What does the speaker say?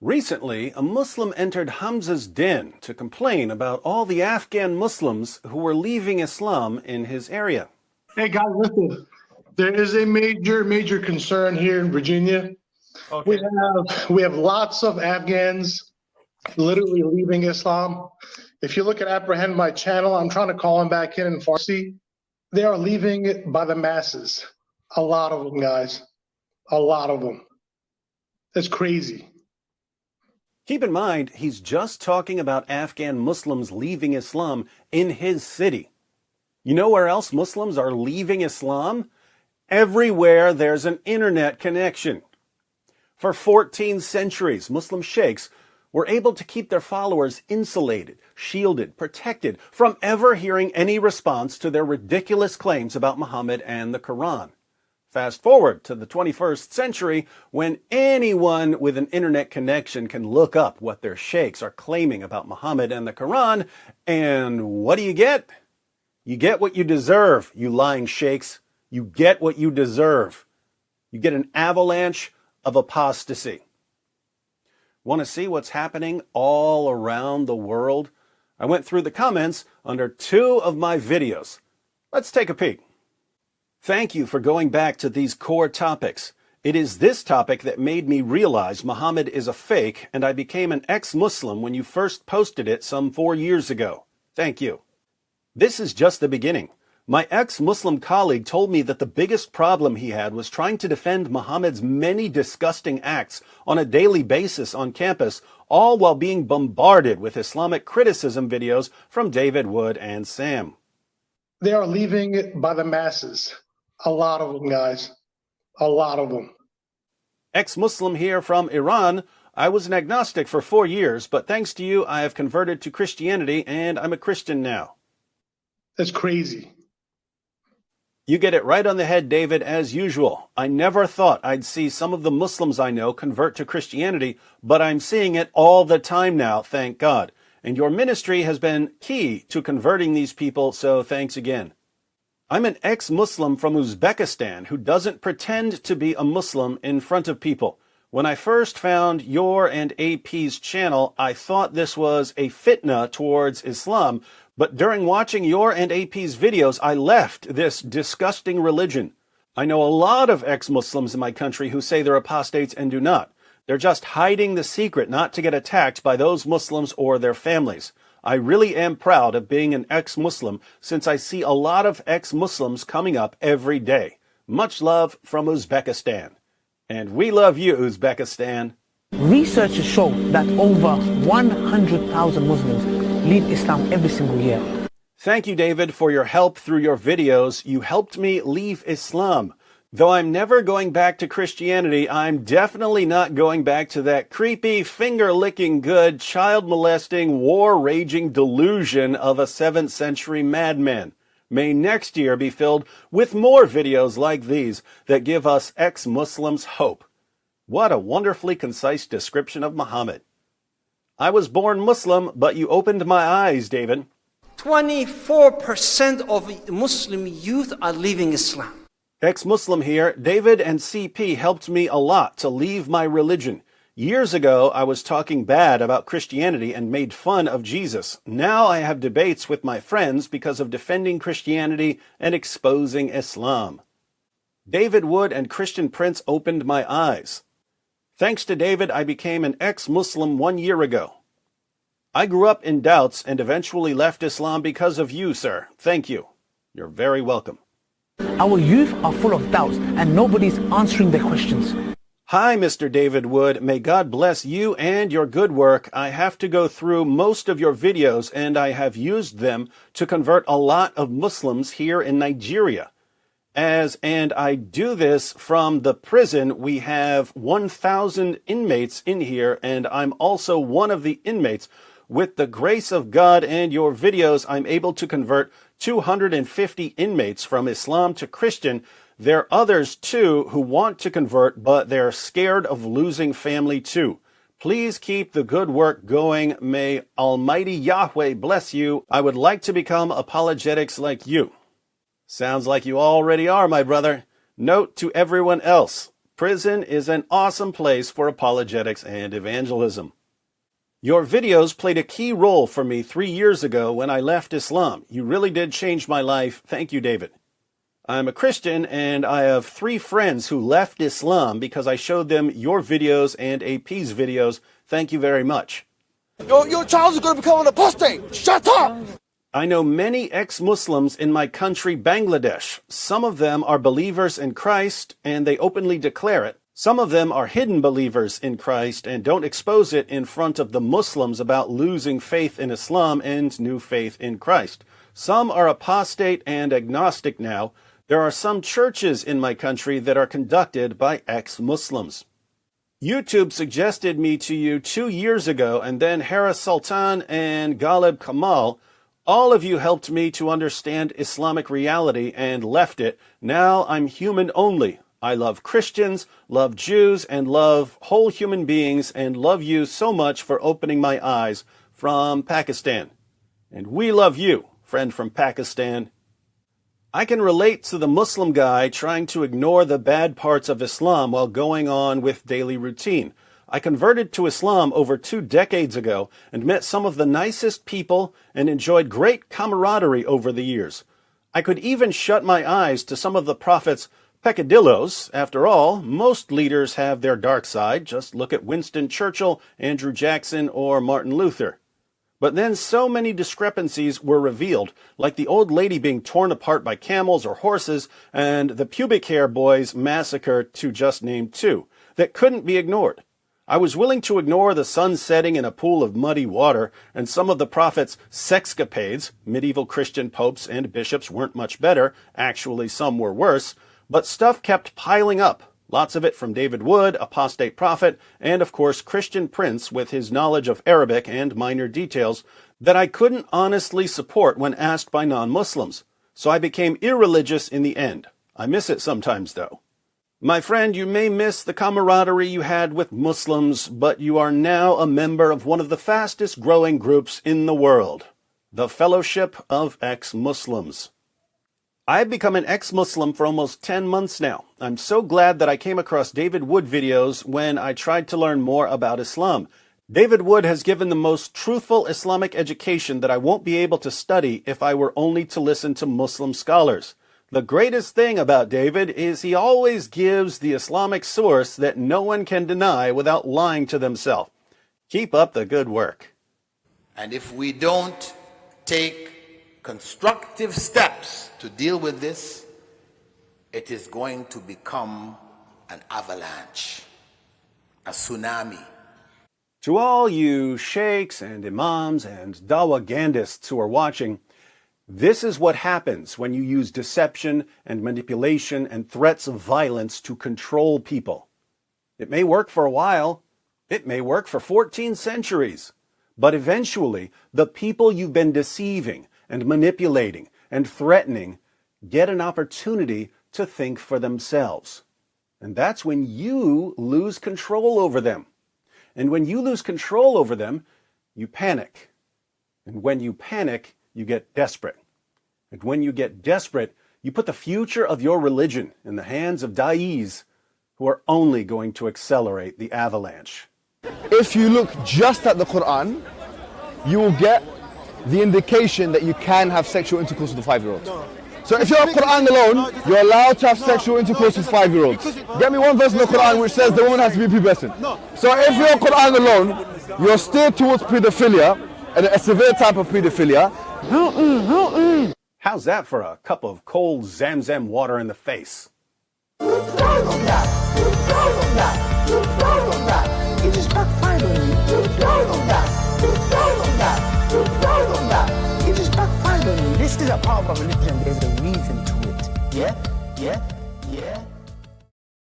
Recently, a Muslim entered Hamza's den to complain about all the Afghan Muslims who were leaving Islam in his area. Hey guys, listen. There is a major concern here in Virginia. Okay. We have lots of Afghans literally leaving Islam. If you look at Apprehend My Channel, I'm trying to call them back in Farsi. They are leaving it by the masses. A lot of them, guys. A lot of them. It's crazy. Keep in mind, he's just talking about Afghan Muslims leaving Islam in his city. You know where else Muslims are leaving Islam? Everywhere there's an internet connection. For 14 centuries, Muslim sheikhs were able to keep their followers insulated, shielded, protected from ever hearing any response to their ridiculous claims about Muhammad and the Quran. Fast forward to the 21st century, when anyone with an internet connection can look up what their sheikhs are claiming about Muhammad and the Quran, and what do you get? You get what you deserve, you lying sheikhs. You get what you deserve. You get an avalanche of apostasy. Want to see what's happening all around the world? I went through the comments under 2 of my videos. Let's take a peek. Thank you for going back to these core topics. It is this topic that made me realize Muhammad is a fake, and I became an ex-Muslim when you first posted it some 4 years ago. Thank you. This is just the beginning. My ex-Muslim colleague told me that the biggest problem he had was trying to defend Muhammad's many disgusting acts on a daily basis on campus, all while being bombarded with Islamic criticism videos from David Wood and Sam. They are leaving it by the masses. A lot of them, guys. A lot of them. Ex-Muslim here from Iran. I was an agnostic for 4 years, but thanks to you, I have converted to Christianity, and I'm a Christian now. That's crazy. You get it right on the head, David, as usual. I never thought I'd see some of the Muslims I know convert to Christianity, but I'm seeing it all the time now, thank God. And your ministry has been key to converting these people, so thanks again. I'm an ex-Muslim from Uzbekistan who doesn't pretend to be a Muslim in front of people. When I first found your and AP's channel, I thought this was a fitna towards Islam, but during watching your and AP's videos, I left this disgusting religion. I know a lot of ex-Muslims in my country who say they're apostates and do not. They're just hiding the secret not to get attacked by those Muslims or their families. I really am proud of being an ex-Muslim since I see a lot of ex-Muslims coming up every day. Much love from Uzbekistan. And we love you, Uzbekistan. Research has shown that over 100,000 Muslims leave Islam every single year. Thank you, David, for your help through your videos. You helped me leave Islam. Though I'm never going back to Christianity, I'm definitely not going back to that creepy, finger-licking good, child-molesting, war-raging delusion of a 7th century madman. May next year be filled with more videos like these that give us ex-Muslims hope. What a wonderfully concise description of Muhammad. I was born Muslim, but you opened my eyes, David. 24% of Muslim youth are leaving Islam. Ex-Muslim here, David and CP helped me a lot to leave my religion. Years ago, I was talking bad about Christianity and made fun of Jesus. Now I have debates with my friends because of defending Christianity and exposing Islam. David Wood and Christian Prince opened my eyes. Thanks to David, I became an ex-Muslim 1 year ago. I grew up in doubts and eventually left Islam because of you, sir. Thank you. You're very welcome. Our youth are full of doubts and nobody's answering their questions. Hi, Mr. David Wood. May God bless you and your good work. I have to go through most of your videos and I have used them to convert a lot of Muslims here in Nigeria. And I do this from the prison. We have 1,000 inmates in here and I'm also one of the inmates. With the grace of God and your videos, I'm able to convert 250 inmates from Islam to Christian. There are others, too, who want to convert, but they're scared of losing family, too. Please keep the good work going. May Almighty Yahweh bless you. I would like to become apologetics like you. Sounds like you already are, my brother. Note to everyone else. Prison is an awesome place for apologetics and evangelism. Your videos played a key role for me 3 years ago when I left Islam. You really did change my life. Thank you, David. I'm a Christian, and I have 3 friends who left Islam because I showed them your videos and AP's videos. Thank you very much. Your child is going to become an apostate. Shut up! I know many ex-Muslims in my country, Bangladesh. Some of them are believers in Christ, and they openly declare it. Some of them are hidden believers in Christ and don't expose it in front of the Muslims about losing faith in Islam and new faith in Christ. Some are apostate and agnostic now. There are some churches in my country that are conducted by ex-Muslims. YouTube suggested me to you 2 years ago, and then Harris Sultan and Ghalib Kamal, all of you helped me to understand Islamic reality and left it. Now I'm human only. I love Christians, love Jews, and love whole human beings, and love you so much for opening my eyes. From Pakistan. And we love you, friend from Pakistan. I can relate to the Muslim guy trying to ignore the bad parts of Islam while going on with daily routine. I converted to Islam over 2 decades ago and met some of the nicest people and enjoyed great camaraderie over the years. I could even shut my eyes to some of the Prophet's peccadillos. After all, most leaders have their dark side. Just look at Winston Churchill, Andrew Jackson, or Martin Luther. But then so many discrepancies were revealed, like the old lady being torn apart by camels or horses, and the pubic hair boys massacre, to just name 2, that couldn't be ignored. I was willing to ignore the sun setting in a pool of muddy water and some of the Prophet's sexcapades. Medieval Christian popes and bishops weren't much better. Actually, some were worse. But stuff kept piling up. Lots of it from David Wood, apostate prophet, and of course Christian Prince with his knowledge of Arabic and minor details that I couldn't honestly support when asked by non-Muslims. So I became irreligious in the end. I miss it sometimes, though. My friend, you may miss the camaraderie you had with Muslims, but you are now a member of one of the fastest growing groups in the world, the Fellowship of Ex-Muslims. I've become an ex-Muslim for almost 10 months now. I'm so glad that I came across David Wood videos when I tried to learn more about Islam. David Wood has given the most truthful Islamic education that I won't be able to study if I were only to listen to Muslim scholars. The greatest thing about David is he always gives the Islamic source that no one can deny without lying to themselves. Keep up the good work. And if we don't take constructive steps to deal with this, it is going to become an avalanche, a tsunami. To all you sheikhs and imams and dawagandists who are watching, this is what happens when you use deception and manipulation and threats of violence to control people. It may work for a while. It may work for 14 centuries. But eventually, the people you've been deceiving and manipulating and threatening get an opportunity to think for themselves. And that's when you lose control over them. And when you lose control over them, you panic. And when you panic, you get desperate. And when you get desperate, you put the future of your religion in the hands of da'is who are only going to accelerate the avalanche. If you look just at the Quran, you will get the indication that you can have sexual intercourse with a 5-year-old. So if you're Quran alone, you're allowed to have sexual intercourse with 5-year-olds. Get me one verse in the Quran which says the woman has to be pubescent. So if you're Quran alone, you're steered towards pedophilia, and a severe type of pedophilia. How's that for a cup of cold Zamzam water in the face? It just backfired on me. It just backfired on me. This is a part of our religion. There's a reason to it. Yeah?